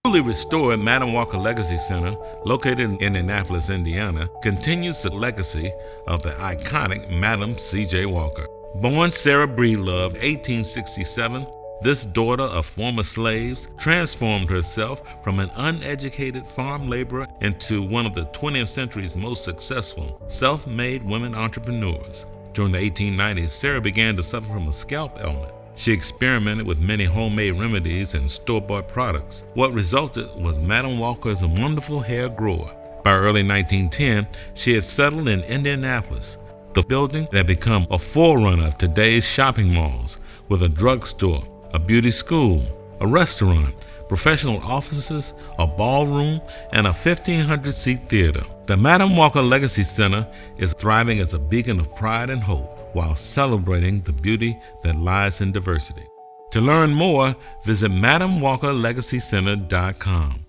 Newly restored Madam Walker Legacy Center, located in Indianapolis, Indiana, continues the legacy of the iconic Madam C.J. Walker. Born Sarah Breedlove, 1867, this daughter of former slaves transformed herself from an uneducated farm laborer into one of the 20th century's most successful self-made women entrepreneurs. During the 1890s, Sarah began to suffer from a scalp ailment. She experimented with many homemade remedies and store-bought products. What resulted was Madam Walker's wonderful hair grower. By early 1910, she had settled in Indianapolis. The building had become a forerunner of today's shopping malls, with a drugstore, a beauty school, a restaurant, professional offices, a ballroom, and a 1,500-seat theater. The Madam Walker Legacy Center is thriving as a beacon of pride and hope, while celebrating the beauty that lies in diversity. To learn more, visit MadamWalkerLegacyCenter.com.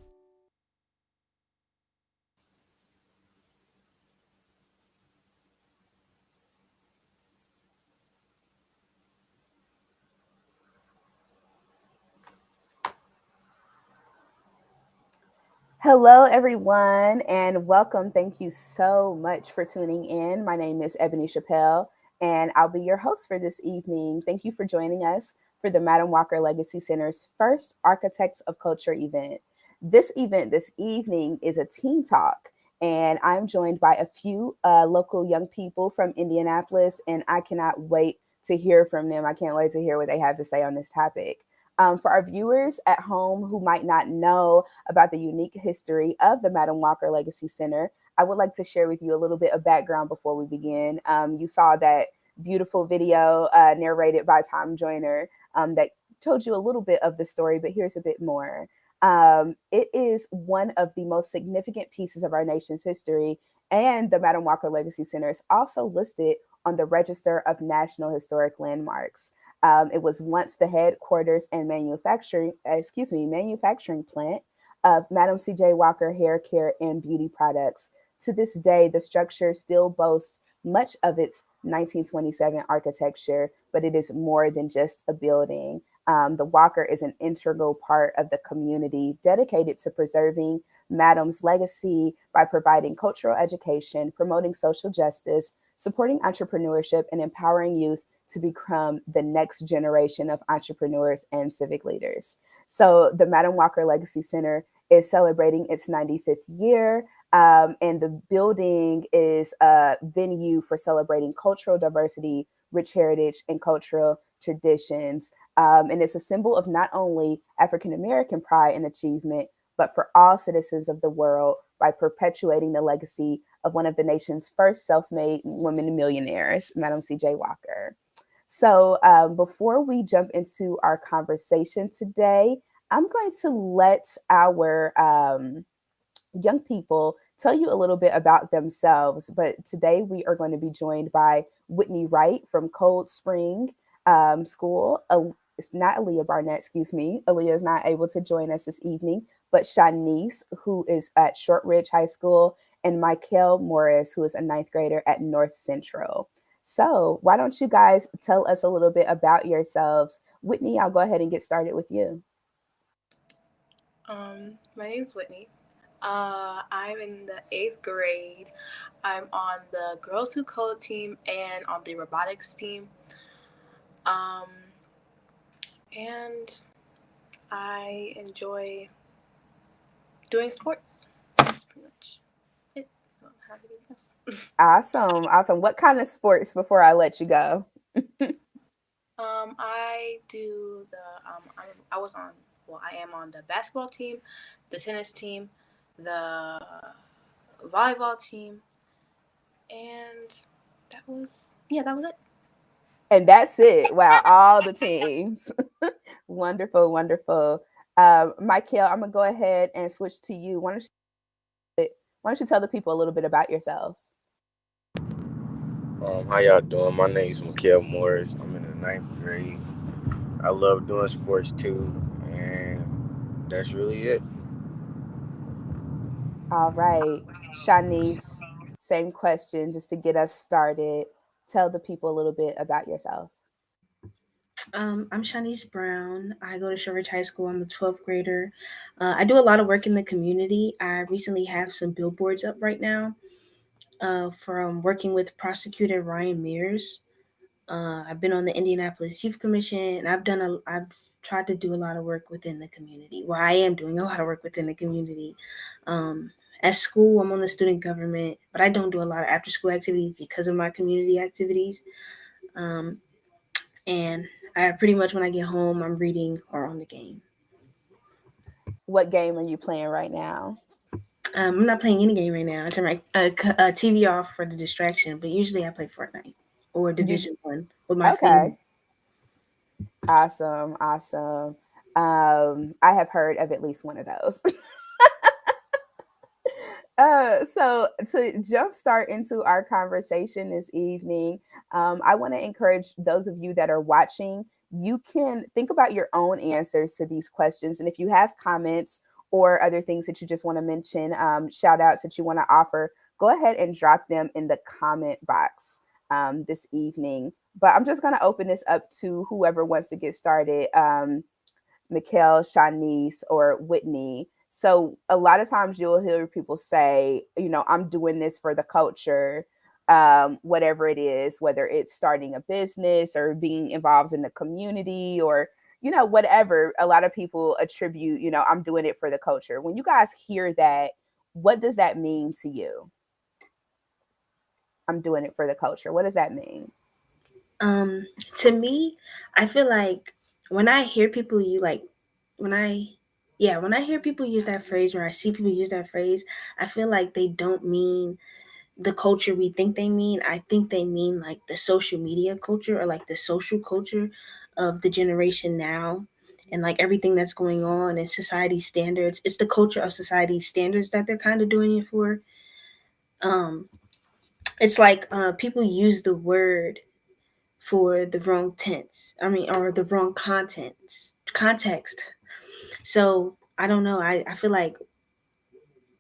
Hello, everyone, and welcome. Thank you so much for tuning in. My name is Ebony Chappelle, and I'll be your host for this evening. Thank you for joining us for the Madam Walker Legacy Center's first Architects of Culture event. This event this evening is a team talk, and I'm joined by a few local young people from Indianapolis, and I cannot wait to hear from them. I can't wait to hear what they have to say on this topic. For our viewers at home who might not know about the unique history of the Madam Walker Legacy Center, I would like to share with you a little bit of background before we begin. You saw that beautiful video narrated by Tom Joyner that told you a little bit of the story, but here's a bit more. It is one of the most significant pieces of our nation's history, and the Madam Walker Legacy Center is also listed on the Register of National Historic Landmarks. It was once the headquarters and manufacturing plant of Madam C.J. Walker Hair Care and Beauty Products. To this day, the structure still boasts much of its 1927 architecture, but it is more than just a building. The Walker is an integral part of the community dedicated to preserving Madam's legacy by providing cultural education, promoting social justice, supporting entrepreneurship, and empowering youth to become the next generation of entrepreneurs and civic leaders. So the Madam Walker Legacy Center is celebrating its 95th year, and the building is a venue for celebrating cultural diversity, rich heritage, and cultural traditions. And it's a symbol of not only African American pride and achievement, but for all citizens of the world by perpetuating the legacy of one of the nation's first self-made women millionaires, Madam C.J. Walker. So before we jump into our conversation today, I'm going to let our young people tell you a little bit about themselves. But today we are going to be joined by Whitney Wright from Cold Spring School. It's not Aaliyah Barnett, excuse me. Aaliyah is not able to join us this evening, but Shanice, who is at Shortridge High School, and Michael Morris, who is a ninth grader at North Central. So why don't you guys tell us a little bit about yourselves? Whitney, I'll go ahead and get started with you. My name's Whitney. I'm in the 8th grade. I'm on the Girls Who Code team and on the robotics team. And I enjoy doing sports. That's pretty much it. I don't have anything else. Awesome. What kind of sports before I let you go? I do I am on the basketball team, the tennis team, the volleyball team, and that was it. And that's it. Wow, all the teams. Wonderful. Michael, I'm gonna go ahead and switch to you. Why don't you tell the people a little bit about yourself? How y'all doing? My name's Mikael Morris. I'm in the ninth grade. I love doing sports too, and that's really it. All right, Shanice, same question just to get us started. Tell the people a little bit about yourself. I'm Shanice Brown. I go to Shoreditch High School. I'm a 12th grader. I do a lot of work in the community. I recently have some billboards up right now from working with prosecutor Ryan Mears. I've been on the Indianapolis Youth Commission, and I've tried to do a lot of work within the community. Well, I am doing a lot of work within the community. Um, at school, I'm on the student government, but I don't do a lot of after school activities because of my community activities. Um, and I pretty much when I get home, I'm reading or on the game. What game are you playing right now? I'm not playing any game right now. I turn my TV off for the distraction, but usually I play Fortnite or You Division 1 with my family. okay? Awesome, awesome. I have heard of at least one of those. So to jumpstart into our conversation this evening, I want to encourage those of you that are watching, you can think about your own answers to these questions. And if you have comments or other things that you just want to mention, shout outs that you want to offer, go ahead and drop them in the comment box this evening. But I'm just going to open this up to whoever wants to get started. Mikkel, Shanice, or Whitney. So a lot of times you'll hear people say, I'm doing this for the culture, whatever it is, whether it's starting a business or being involved in the community or, whatever. A lot of people attribute, I'm doing it for the culture. When you guys hear that, what does that mean to you? I'm doing it for the culture. What does that mean? Um, to me, I feel like when I hear people you like when I yeah, when I hear people use that phrase or I see people use that phrase, I feel like they don't mean the culture we think they mean. I think they mean like the social media culture or like the social culture of the generation now and like everything that's going on and society standards. It's the culture of society standards that they're kind of doing it for. Um it's like people use the word for the wrong tense. I mean, or the wrong context. So I don't know. I feel like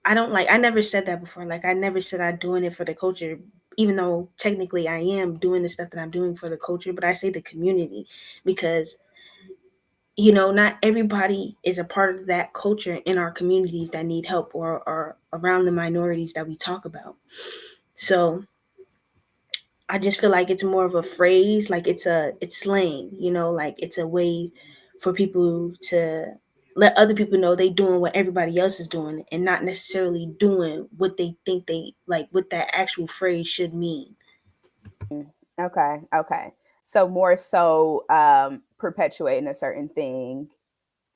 I never said that before. Like I never said I'm doing it for the culture, even though technically I am doing the stuff that I'm doing for the culture, but I say the community because not everybody is a part of that culture in our communities that need help or around the minorities that we talk about. So I just feel like it's more of a phrase, like it's slang, like it's a way for people to let other people know they doing what everybody else is doing and not necessarily doing what they think they like what that actual phrase should mean. Okay, okay. So more so perpetuating a certain thing,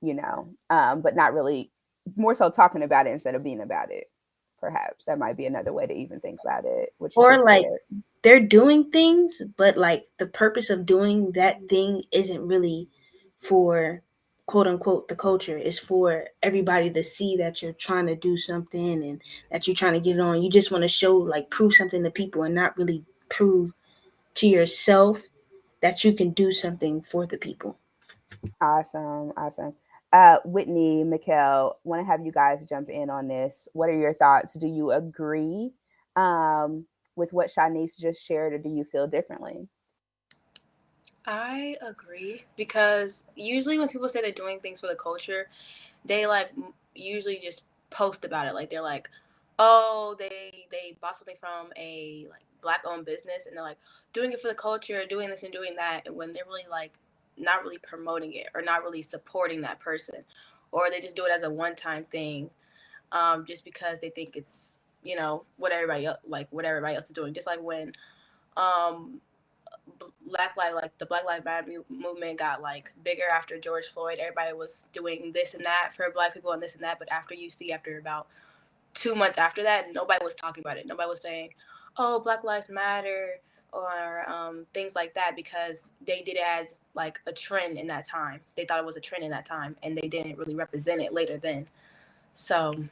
but not really, more so talking about it instead of being about it. Perhaps that might be another way to even think about it, what you Or just like shared. they're doing things, but like the purpose of doing that thing isn't really for quote unquote the culture. It's for everybody to see that you're trying to do something and that you're trying to get it on. You just want to show like prove something to people and not really prove to yourself that you can do something for the people. Awesome, awesome. Whitney, Mikkel, want to have you guys jump in on this. What are your thoughts? Do you agree with what Shanice just shared, or do you feel differently? I agree because usually when people say they're doing things for the culture, they like usually just post about it. Like they're like, oh, they bought something from a like black owned business, and they're like doing it for the culture, doing this and doing that, and when they're really like not really promoting it or not really supporting that person, or they just do it as a one time thing, just because they think it's what everybody else is doing. Just like when um the Black Lives Matter movement got like bigger after George Floyd. Everybody was doing this and that for Black people and this and that, but after about 2 months after that, nobody was talking about it. Nobody was saying, "Oh, Black Lives Matter," or things like that, because they did it as like a trend in that time. They thought it was a trend in that time, and they didn't really represent it later then. So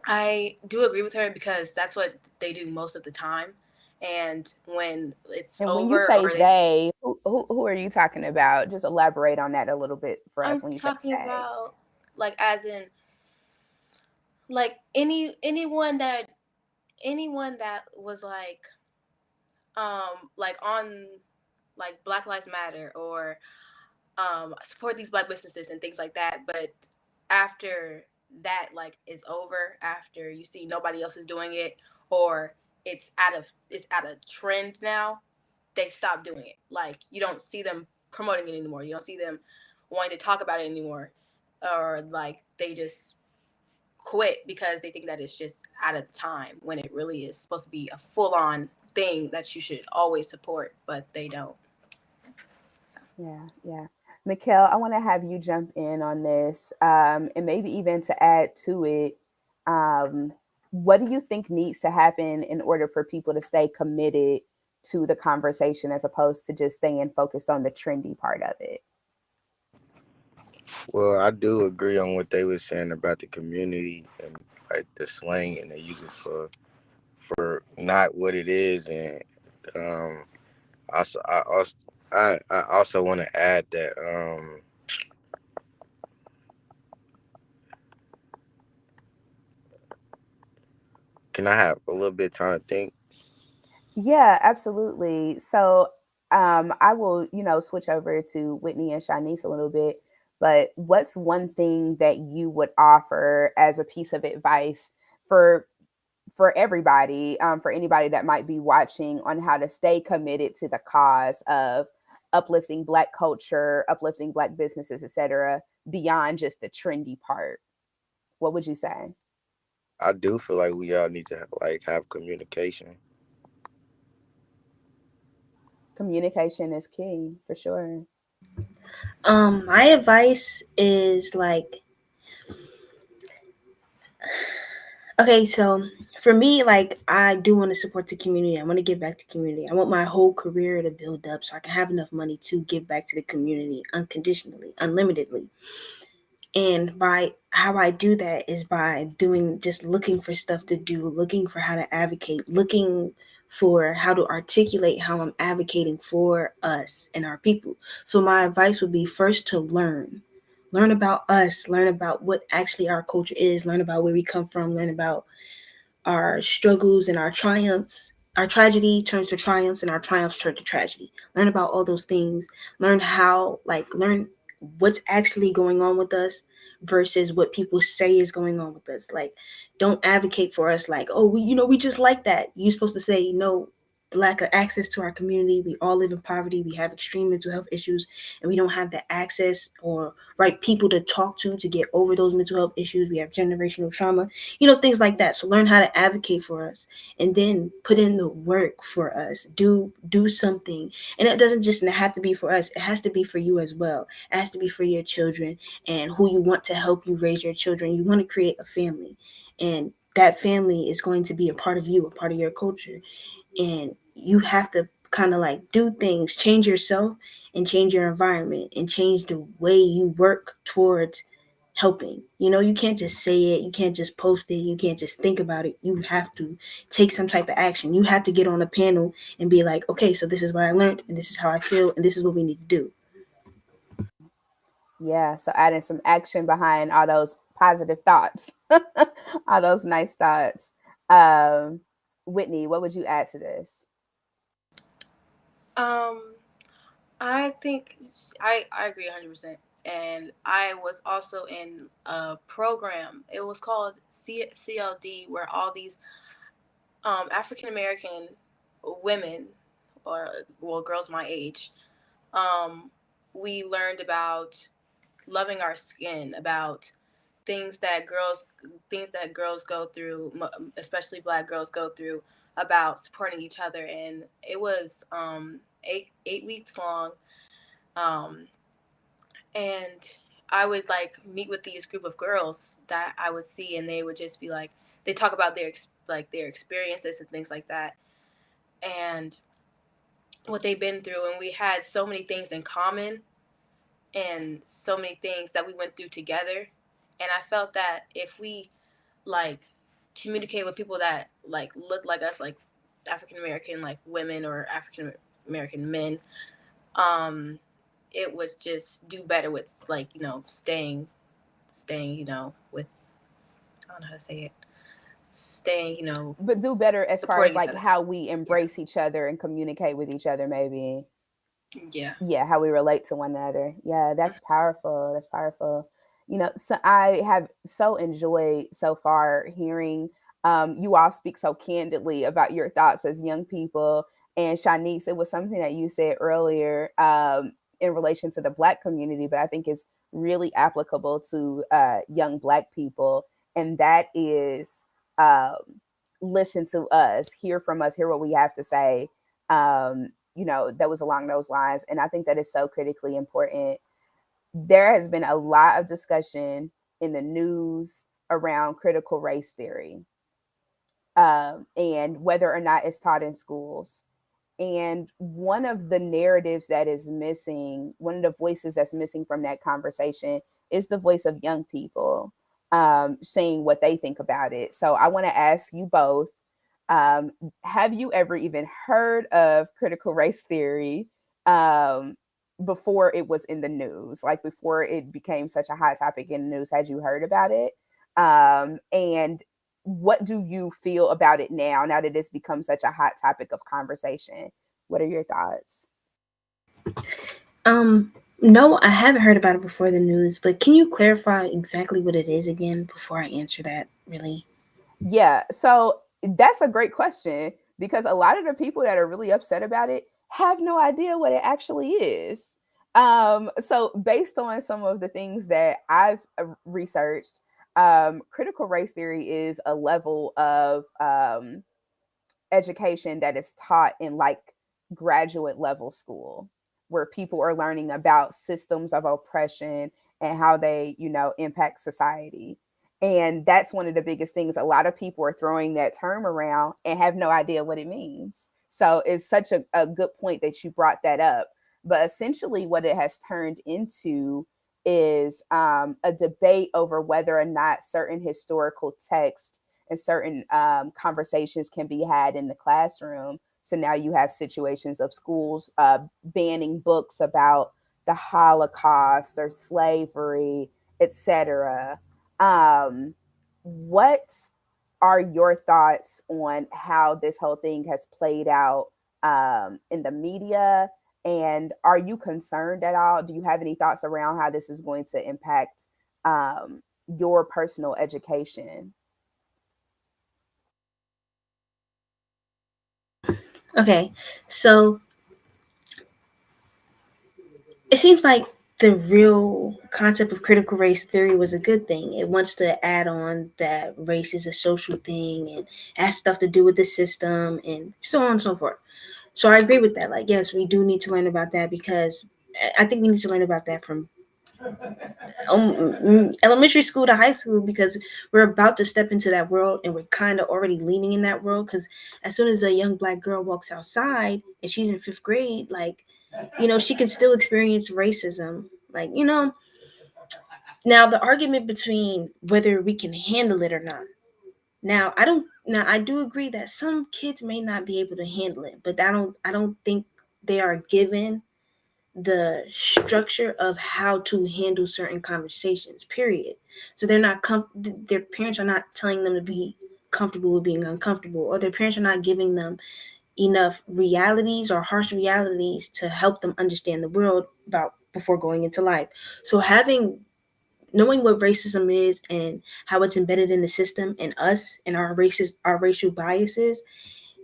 I do agree with her because that's what they do most of the time. And when it's And when you over, say or they they, who are you talking about? Just elaborate on that a little bit for us I'm when you say talking they. about like as in like anyone that was like on like Black Lives Matter or support these Black businesses and things like that. But after that like is over, after you see nobody else is doing it, or it's out of trend now, they stop doing it. Like you don't see them promoting it anymore. You don't see them wanting to talk about it anymore, or like they just quit because they think that it's just out of time when it really is supposed to be a full-on thing that you should always support, but they don't. So. Yeah. Mikhail, I want to have you jump in on this, and maybe even to add to it. Um, what do you think needs to happen in order for people to stay committed to the conversation as opposed to just staying focused on the trendy part of it? Well, I do agree on what they were saying about the community and like the slang, and they use it for not what it is. And um, also, I also want to add that can I have a little bit of time to think? Yeah, absolutely. So I will, switch over to Whitney and Shanice a little bit. But what's one thing that you would offer as a piece of advice for everybody, for anybody that might be watching, on how to stay committed to the cause of uplifting Black culture, uplifting Black businesses, etc., beyond just the trendy part? What would you say? I do feel like we all need to like have communication. Communication is key for sure. My advice is like, okay, so for me, like I do want to support the community. I want to give back to the community. I want my whole career to build up so I can have enough money to give back to the community unconditionally, unlimitedly. And by how I do that is by doing just looking for stuff to do, looking for how to advocate, looking for how to articulate how I'm advocating for us and our people. So my advice would be first to learn about us, learn about what actually our culture is, learn about where we come from, learn about our struggles and our triumphs. Our tragedy turns to triumphs and our triumphs turn to tragedy. Learn about all those things. Learn what's actually going on with us versus what people say is going on with us. Like, don't advocate for us like, oh, we just like that. You're supposed to say, no, the lack of access to our community. We all live in poverty. We have extreme mental health issues, and we don't have the access or right people to talk to get over those mental health issues. We have generational trauma, things like that. So learn how to advocate for us, and then put in the work for us. Do something, and it doesn't just have to be for us. It has to be for you as well. It has to be for your children and who you want to help you raise your children. You want to create a family, and that family is going to be a part of you, a part of your culture, and you have to kind of like do things, change yourself and change your environment and change the way you work towards helping. You can't just say it, you can't just post it, you can't just think about it. You have to take some type of action. You have to get on a panel and be like, okay, so this is what I learned and this is how I feel and this is what we need to do. Yeah, so adding some action behind all those positive thoughts, all those nice thoughts. Um, Whitney, what would you add to this? Um, I think I agree 100%. And I was also in a program. It was called CLD, where all these African American women, or well, girls my age, um, we learned about loving our skin, about things that girls things that girls go through, especially Black girls go through, about supporting each other. And it was 8 weeks long. Um, and I would like meet with these group of girls that I would see, and they would just be like, they talk about their experiences and things like that, and what they've been through, and we had so many things in common, and so many things that we went through together. And I felt that if we like communicate with people that like look like us, like African American like women or African American men, um, it would just do better with like staying with, I don't know how to say it, staying But do better as far as supporting each like other. how we Yeah. embrace each other and communicate with each other, maybe. Yeah. Yeah, how we relate to one another. Yeah, that's powerful. That's powerful. So I have so enjoyed so far hearing you all speak so candidly about your thoughts as young people. And Shanice, it was something that you said earlier in relation to the Black community, but I think is really applicable to young Black people. And that is um, listen to us, hear from us, hear what we have to say. That was along those lines. And I think that is so critically important. There has been a lot of discussion in the news around critical race theory and whether or not it's taught in schools. And one of the narratives that is missing, one of the voices that's missing from that conversation is the voice of young people saying what they think about it. So I want to ask you both, um, have you ever even heard of critical race theory um, before it was in the news? Like before it became such a hot topic in the news, had you heard about it? And what do you feel about it now that it's become such a hot topic of conversation? What are your thoughts? Um, no, I haven't heard about it before the news, but can you clarify exactly what it is again before I answer that, really? Yeah, so that's a great question because a lot of the people that are really upset about it have no idea what it actually is. So based on some of the things that I've researched, critical race theory is a level of education that is taught in like graduate level school where people are learning about systems of oppression and how they impact society. And that's one of the biggest things. A lot of people are throwing that term around and have no idea what it means. So it's such a good point that you brought that up. But essentially what it has turned into is a debate over whether or not certain historical texts and certain conversations can be had in the classroom. So now you have situations of schools banning books about the Holocaust or slavery, etc. What are your thoughts on how this whole thing has played out in the media? And are you concerned at all? Do you have any thoughts around how this is going to impact your personal education? Okay, so it seems like the real concept of critical race theory was a good thing. It wants to add on that race is a social thing and has stuff to do with the system and so on and so forth. So I agree with that. Like, yes, we do need to learn about that because I think we need to learn about that from elementary school to high school because we're about to step into that world and we're kind of already leaning in that world because as soon as a young Black girl walks outside and she's in fifth grade, like, she can still experience racism. Like, now the argument between whether we can handle it or not. Now I do agree that some kids may not be able to handle it, but I don't think they are given the structure of how to handle certain conversations, period. So their parents are not telling them to be comfortable with being uncomfortable, or their parents are not giving them enough realities or harsh realities to help them understand the world about before going into life. So knowing what racism is and how it's embedded in the system and us and our racial biases,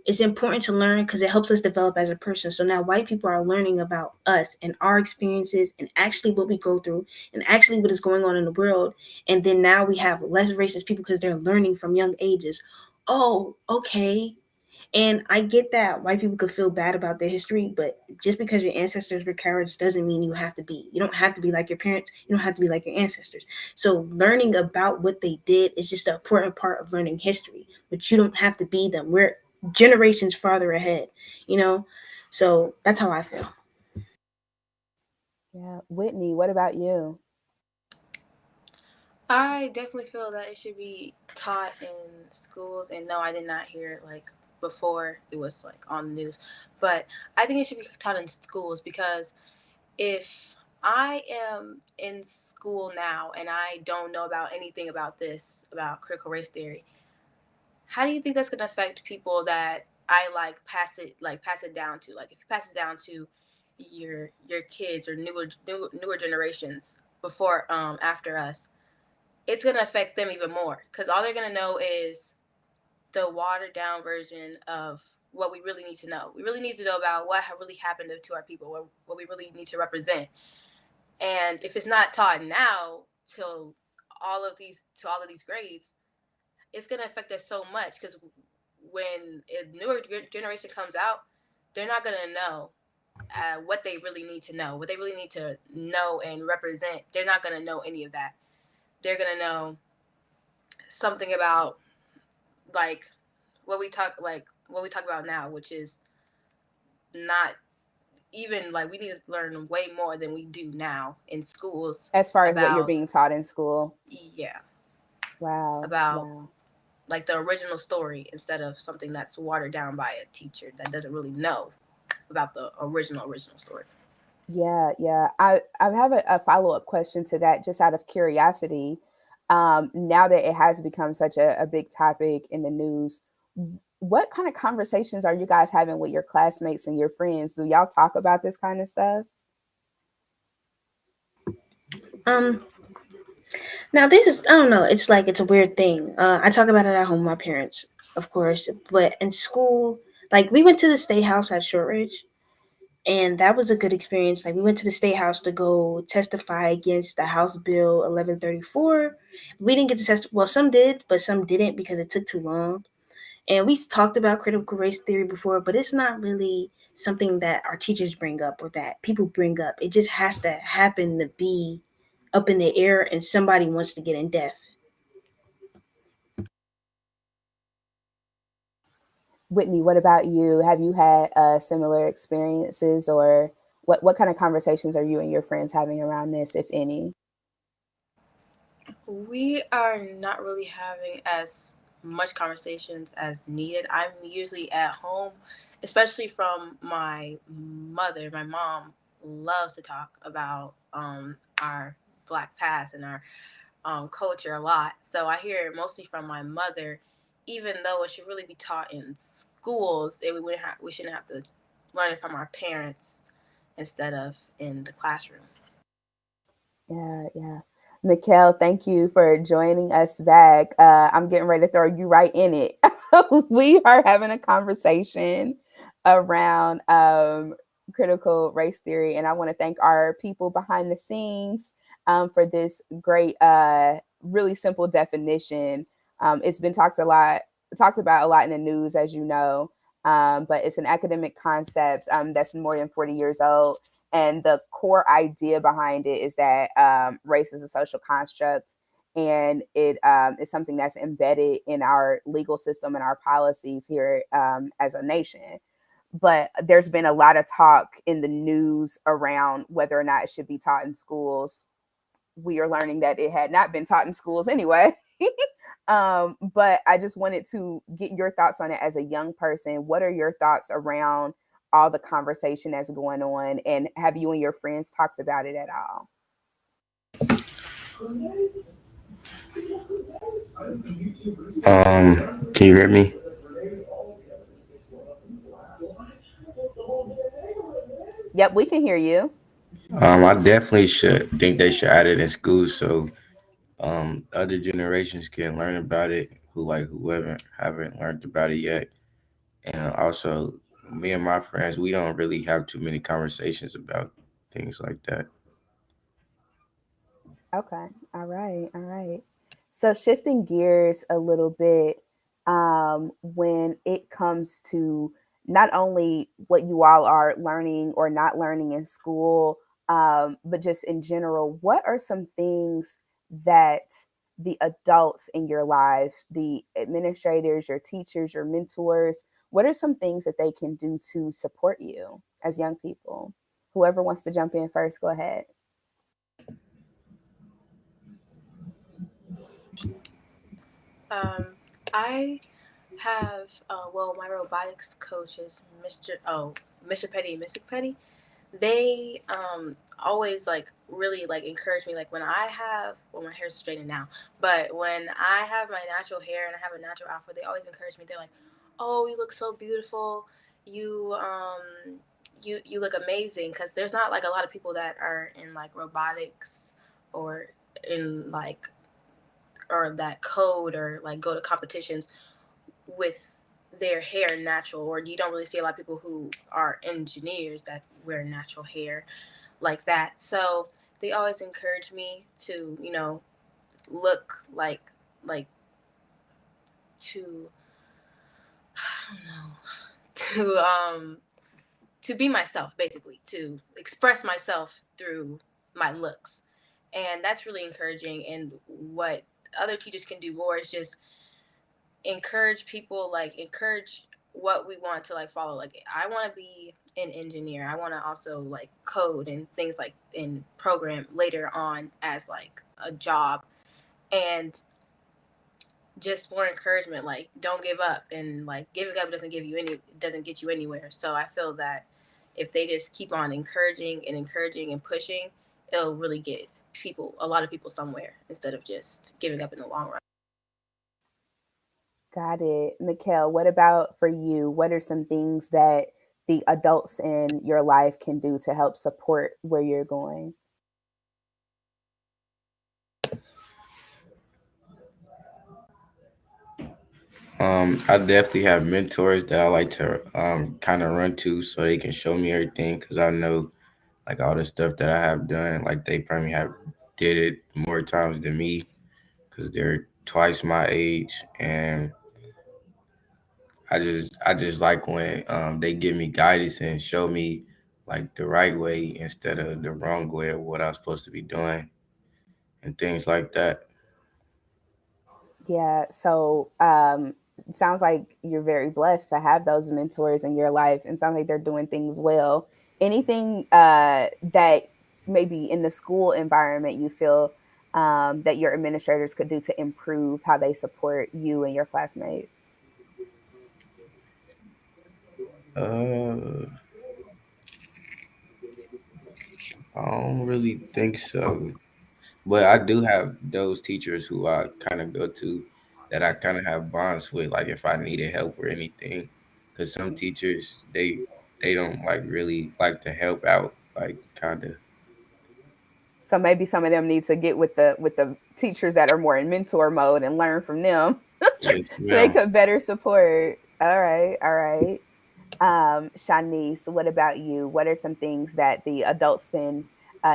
it's important to learn because it helps us develop as a person. So now white people are learning about us and our experiences and actually what we go through and actually what is going on in the world. And then now we have less racist people because they're learning from young ages. Oh, okay. And I get that white people could feel bad about their history, but just because your ancestors were cowards doesn't mean you have to be. You don't have to be like your parents. You don't have to be like your ancestors. So learning about what they did is just an important part of learning history, but you don't have to be them. We're generations farther ahead, you know? So that's how I feel. Yeah. Whitney, what about you? I definitely feel that it should be taught in schools. And no, I did not hear it like before it was like on the news. But I think it should be taught in schools because if I am in school now and I don't know about anything about this, about critical race theory, how do you think that's going to affect people that I like pass it down to? Like if you pass it down to your kids or newer generations before after us, it's gonna affect them even more because all they're gonna know is the watered down version of what we really need to know. We really need to know about what really happened to our people, what we really need to represent. And if it's not taught now till all of these grades, it's gonna affect us so much because when a newer generation comes out, they're not gonna know what they really need to know, what they really need to know and represent. They're not gonna know any of that. They're gonna know something about like what we talk about now, which is not even like we need to learn way more than we do now in schools As far as what you're about being taught in school. yeah Wow. about Wow. like the original story instead of something that's watered down by a teacher that doesn't really know about the original story. Yeah, yeah. I have a follow-up question to that, just out of curiosity. Now that it has become such a big topic in the news, what kind of conversations are you guys having with your classmates and your friends? Do y'all talk about this kind of stuff? Um, Now this is, I don't know. It's like it's a weird thing. I talk about it at home with my parents, of course, but in school, like we went to the state house at Shortridge, and that was a good experience. Like we went to the state house to go testify against the House Bill 1134. We didn't get to testify. Well, some did, but some didn't because it took too long. And we talked about critical race theory before, but it's not really something that our teachers bring up or that people bring up. It just has to happen to be up in the air and somebody wants to get in depth. Whitney, what about you? Have you had similar experiences, or what kind of conversations are you and your friends having around this, if any? We are not really having as much conversations as needed. I'm usually at home, especially from my mother. My mom loves to talk about our black past and our culture a lot. So I hear it mostly from my mother, even though it should really be taught in schools. We shouldn't have to learn it from our parents instead of in the classroom. Yeah, yeah. Mikkel, thank you for joining us back. I'm getting ready to throw you right in it. We are having a conversation around critical race theory, and I want to thank our people behind the scenes for this great, really simple definition. It's been talked about a lot in the news, as you know, but it's an academic concept that's more than 40 years old, and the core idea behind it is that race is a social construct, and it is something that's embedded in our legal system and our policies here as a nation. But there's been a lot of talk in the news around whether or not it should be taught in schools. We are learning that it had not been taught in schools anyway. But I just wanted to get your thoughts on it as a young person. What are your thoughts around all the conversation that's going on? And have you and your friends talked about it at all? Can you hear me? Yep, we can hear you. I definitely should think they should add it in school so other generations can learn about it who haven't learned about it yet. And also, me and my friends, we don't really have too many conversations about things like that. Okay. All right. All right. So shifting gears a little bit, when it comes to not only what you all are learning or not learning in school, but just in general, what are some things that the adults in your life, the administrators, your teachers, your mentors, what are some things that they can do to support you as young people? Whoever wants to jump in first, go ahead. Um, I have my robotics coaches, Mr. Petty and Mr. Petty. They always like really like encourage me. Like when I have my hair's straightened now, but when I have my natural hair and I have a natural outfit, they always encourage me. They're like, "Oh, you look so beautiful. You you look amazing, because there's not like a lot of people that are in like robotics or in like or that code or like go to competitions with their hair natural, or you don't really see a lot of people who are engineers that wear natural hair like that. So they always encourage me to, look like to I don't know, to be myself, basically, to express myself through my looks. And that's really encouraging. And what other teachers can do more is just encourage people, like encourage what we want to like follow. Like I want to be an engineer. I want to also like code and things like in program later on as like a job. And just more encouragement, like don't give up, and like giving up doesn't get you anywhere. So I feel that if they just keep on encouraging and pushing, it'll really get a lot of people somewhere, instead of just giving up in the long run. Got it. Mikhail, what about for you? What are some things that the adults in your life can do to help support where you're going? I definitely have mentors that I like to kind of run to so they can show me everything because I know like all the stuff that I have done, like they probably have did it more times than me because they're twice my age, and I just like when they give me guidance and show me like the right way instead of the wrong way of what I'm supposed to be doing and things like that. Yeah, so it sounds like you're very blessed to have those mentors in your life, and sounds like they're doing things well. Anything that maybe in the school environment you feel that your administrators could do to improve how they support you and your classmates? Uh, I don't really think so. But I do have those teachers who I kind of go to that I kind of have bonds with, like if I needed help or anything. Because some teachers they don't like really like to help out, like kind of. So maybe some of them need to get with the teachers that are more in mentor mode and learn from them Yes, so they ma'am. could better support. All right, all right. Shanice, what about you? What are some things that the adults in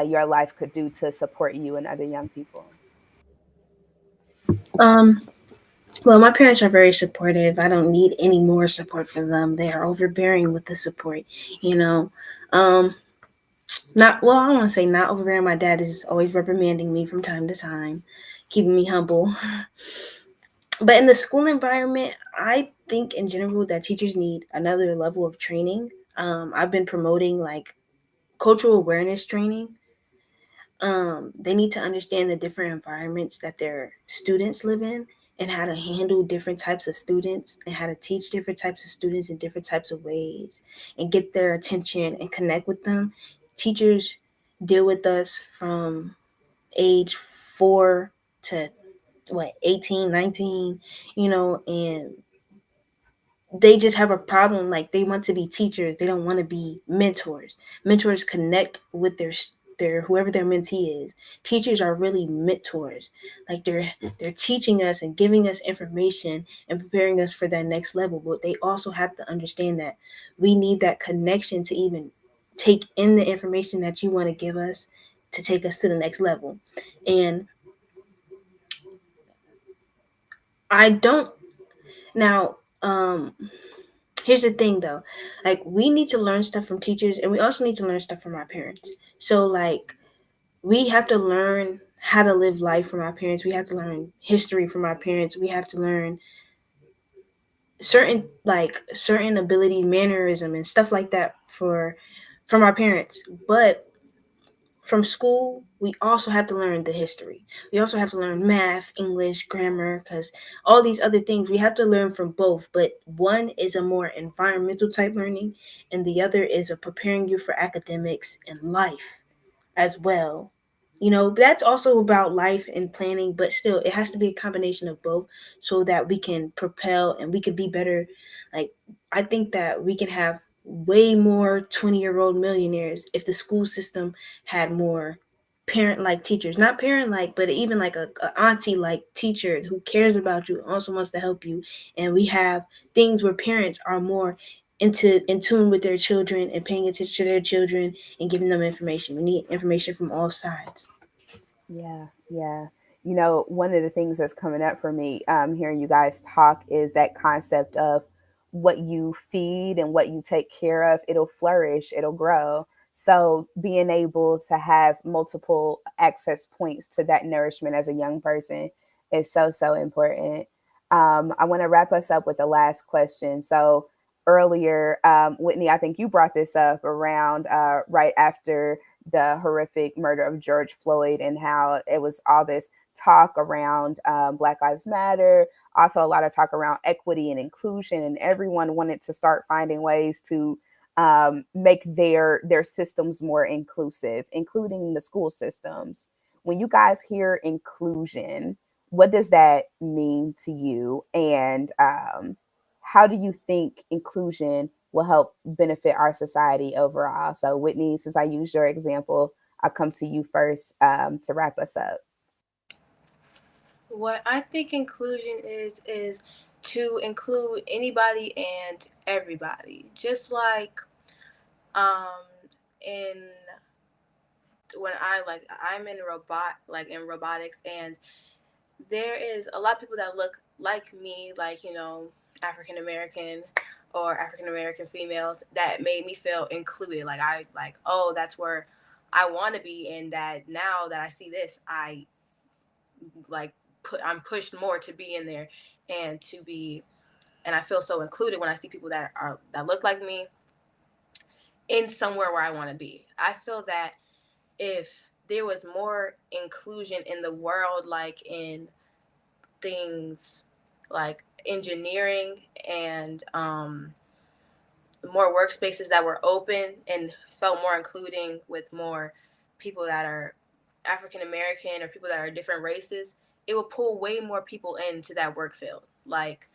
your life could do to support you and other young people? Um, well, my parents are very supportive. I don't need any more support from them. They are overbearing with the support, you know. Um, Not well, I don't want to say not overbearing. My dad is always reprimanding me from time to time, keeping me humble. But in the school environment, I think in general that teachers need another level of training. I've been promoting like cultural awareness training. They need to understand the different environments that their students live in and how to handle different types of students and how to teach different types of students in different types of ways and get their attention and connect with them. Teachers deal with us from age 4 to what 18, 19, and they just have a problem. Like they want to be teachers, they don't want to be mentors. Mentors connect with their whoever their mentee is. Teachers are really mentors. Like they're teaching us and giving us information and preparing us for that next level, but they also have to understand that we need that connection to even take in the information that you want to give us to take us to the next level. And I don't now here's the thing though, like we need to learn stuff from teachers and we also need to learn stuff from our parents. So like we have to learn how to live life from our parents, we have to learn history from our parents, we have to learn certain ability mannerism and stuff like that from our parents. But from school, we also have to learn the history. We also have to learn math, English, grammar, because all these other things we have to learn from both. But one is a more environmental type learning, and the other is a preparing you for academics and life as well. That's also about life and planning, but still, it has to be a combination of both so that we can propel and we can be better. Like, I think that we can have way more 20-year-old millionaires if the school system had more parent like teachers, not parent like, but even like a auntie like teacher who cares about you, also wants to help you. And we have things where parents are more in tune with their children and paying attention to their children and giving them information. We need information from all sides. Yeah, yeah. One of the things that's coming up for me, hearing you guys talk, is that concept of what you feed and what you take care of, it'll flourish, it'll grow. So being able to have multiple access points to that nourishment as a young person is so, so important. I want to wrap us up with the last question. So earlier, Whitney, I think you brought this up around right after the horrific murder of George Floyd, and how it was all this talk around Black Lives Matter, also a lot of talk around equity and inclusion, and everyone wanted to start finding ways to make their systems more inclusive, including the school systems. When you guys hear inclusion, what does that mean to you? And how do you think inclusion will help benefit our society overall? So, Whitney, since I used your example, I'll come to you first to wrap us up. What I think inclusion is to include anybody and everybody. Just like um in when I'm in robotics, and there is a lot of people that look like me, like, African American or African American females, that made me feel included. Like, I like, oh, that's where I want to be, and that now that I see this, I like I'm pushed more to be in there, and to be and I feel so included when I see people that look like me in somewhere where I want to be. I feel that if there was more inclusion in the world, like in things like engineering, and more workspaces that were open and felt more including, with more people that are African American or people that are different races, it will pull way more people into that work field. Like,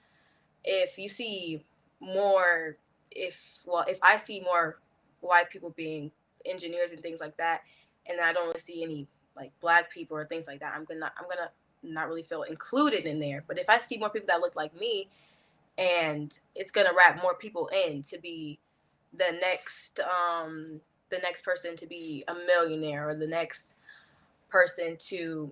if you see more, if I see more white people being engineers and things like that, and I don't really see any like black people or things like that, I'm gonna not really feel included in there. But if I see more people that look like me, and it's gonna wrap more people in to be the next person to be a millionaire, or the next person to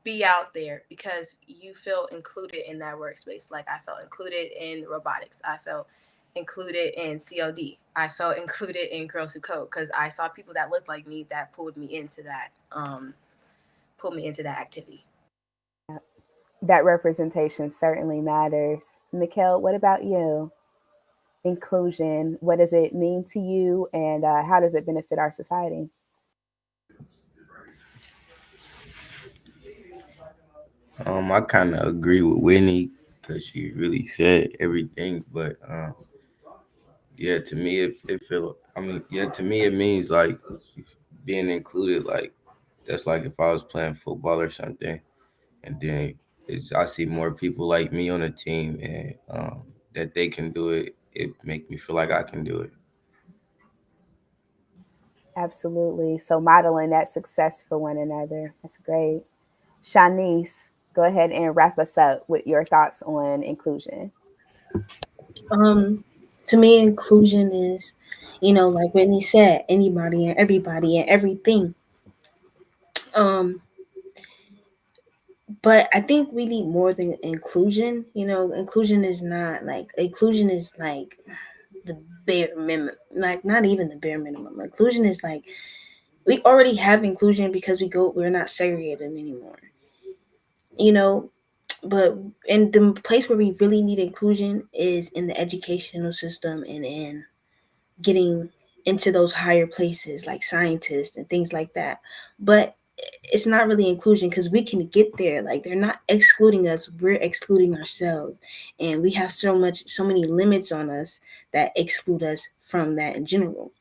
be out there, because you feel included in that workspace. Like, I felt included in robotics, I felt included in COD, I felt included in Girls Who Code, because I saw people that looked like me that pulled me into that activity. That representation certainly matters. Mikkel, what about you? Inclusion, what does it mean to you, and how does it benefit our society? I kind of agree with Whitney because she really said everything. But yeah, to me, it feel. I mean, yeah, to me, it means like being included. Like that's like if I was playing football or something, and then I see more people like me on the team, and that they can do it. It make me feel like I can do it. Absolutely. So modeling that success for one another. That's great. Shanice, go ahead and wrap us up with your thoughts on inclusion. Um, to me, inclusion is, like Whitney said, anybody and everybody and everything. Um, but I think we need more than inclusion. Inclusion is like the bare minimum, like not even the bare minimum. Inclusion is like we already have inclusion because we're not segregated anymore. You know, but and the place where we really need inclusion is in the educational system and in getting into those higher places like scientists and things like that. But it's not really inclusion because we can get there. Like they're not excluding us, we're excluding ourselves. And we have so many limits on us that exclude us from that in general.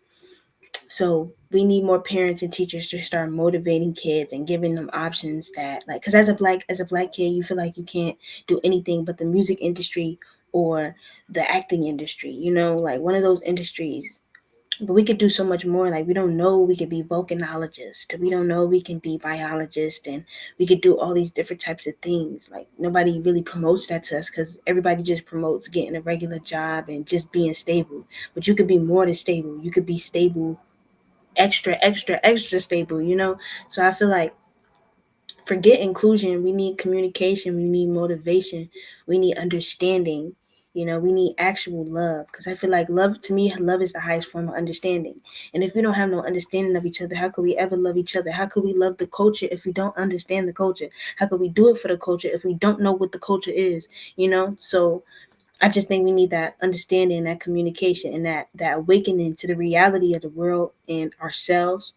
So we need more parents and teachers to start motivating kids and giving them options that like because as a black kid you feel like you can't do anything but the music industry or the acting industry, like one of those industries but we could do so much more. Like, we don't know we could be volcanologists, we don't know we can be biologists, and we could do all these different types of things. Like, nobody really promotes that to us because everybody just promotes getting a regular job and just being stable. But you could be more than stable. You could be stable, extra stable, So I feel like, forget inclusion, we need communication, we need motivation, we need understanding, we need actual love. Because I feel like love, to me, love is the highest form of understanding. And if we don't have no understanding of each other, how could we ever love each other? How could we love the culture if we don't understand the culture? How could we do it for the culture if we don't know what the culture is? So I just think we need that understanding, that communication, and that awakening to the reality of the world and ourselves.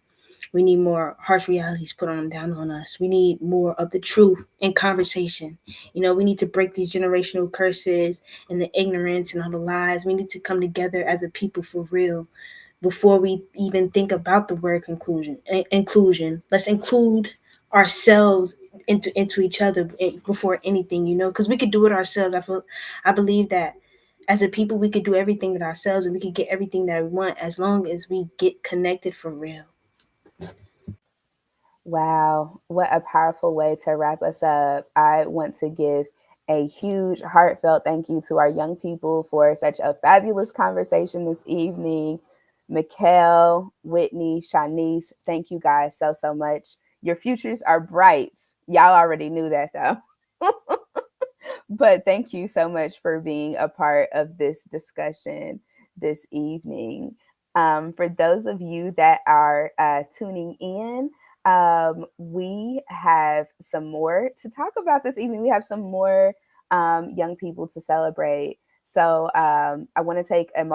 We need more harsh realities put on down on us. We need more of the truth in conversation. We need to break these generational curses and the ignorance and all the lies. We need to come together as a people for real before we even think about the word inclusion. Let's include ourselves into each other before anything, because we could do it ourselves. I believe that as a people we could do everything that ourselves, and we could get everything that we want as long as we get connected for real. Wow, what a powerful way to wrap us up. I want to give a huge, heartfelt thank you to our young people for such a fabulous conversation this evening. Mikkel, Whitney, Shanice, thank you guys so, so much. Your futures are bright. Y'all already knew that though. But thank you so much for being a part of this discussion this evening. For those of you that are tuning in, we have some more to talk about this evening. We have some more young people to celebrate. So I want to take a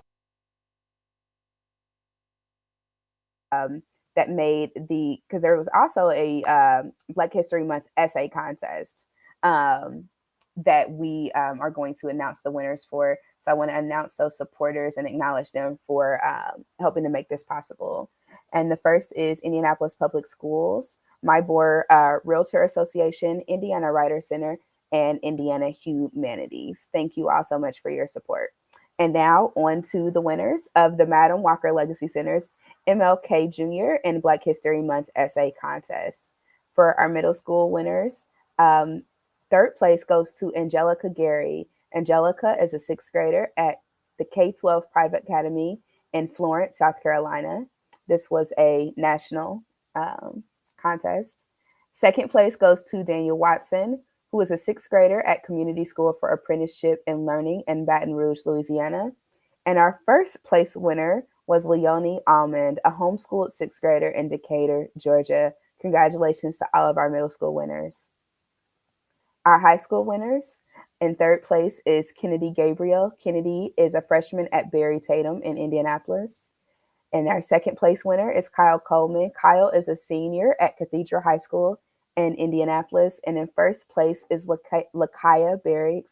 that made because there was also a Black History Month essay contest that we are going to announce the winners for. So I want to announce those supporters and acknowledge them for helping to make this possible. And the first is Indianapolis Public Schools, MIBOR Realtor Association, Indiana Writer Center, and Indiana Humanities. Thank you all so much for your support. And now on to the winners of the Madam Walker Legacy Center's MLK Jr. and Black History Month essay contest. For our middle school winners, third place goes to Angelica Gary. Angelica is a sixth grader at the K-12 Private Academy in Florence, South Carolina. This was a national contest. Second place goes to Daniel Watson, who is a sixth grader at Community School for Apprenticeship and Learning in Baton Rouge, Louisiana. And our first place winner was Leonie Almond, a homeschooled sixth grader in Decatur, Georgia. Congratulations to all of our middle school winners. Our high school winners, in third place is Kennedy Gabriel. Kennedy is a freshman at Barry Tatum in Indianapolis. And our second place winner is Kyle Coleman. Kyle is a senior at Cathedral High School in Indianapolis. And in first place is Lakaya Berry,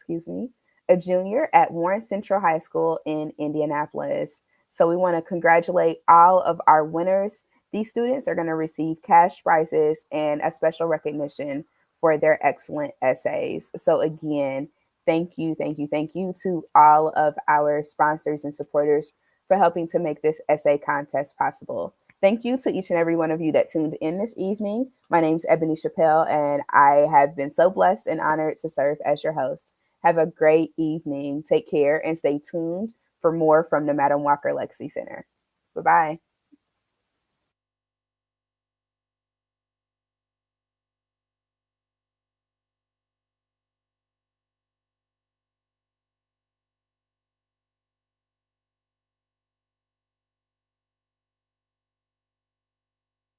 a junior at Warren Central High School in Indianapolis. So we want to congratulate all of our winners. These students are going to receive cash prizes and a special recognition for their excellent essays. So again, thank you to all of our sponsors and supporters for helping to make this essay contest possible. Thank you to each and every one of you that tuned in this evening. My name is Ebony Chappelle, and I have been so blessed and honored to serve as your host. Have a great evening. Take care and stay tuned for more from the Madam Walker Legacy Center. Bye-bye.